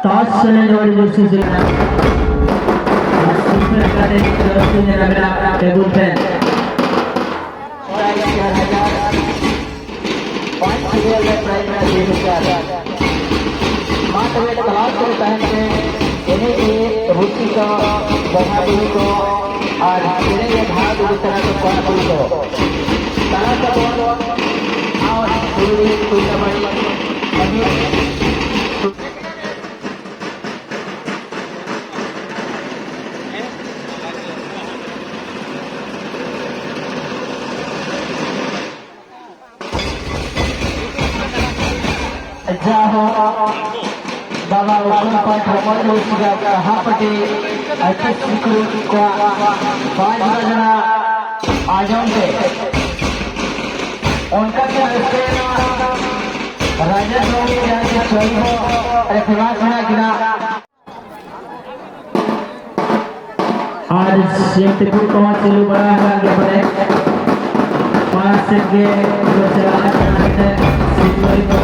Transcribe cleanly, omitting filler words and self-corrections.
toss challenge वाली दोस्तों से super करने की दोस्तों ने लगा टेबल फैन पॉइंट सीरियल में प्राइस में 2000 मात्र वेट क्लास के पहन के इन्हें की रुचि को बहादुरी को और इन्हें ये भाग इस तरह से बहादुरी को तरह से और पूरी टूर्नामेंट जाहो बाबा उन पर प्रमोद होगा कहाँ पटे ऐसे सिक्रू को 5 बजना आ जाओगे उनका क्या रिश्ते राजा लोग क्या क्या चल हो अरे दिमाग में गिरा आज सिंपल कौन चलू बड़ा है आगे बढ़े 5 से के जो चला है सिंपल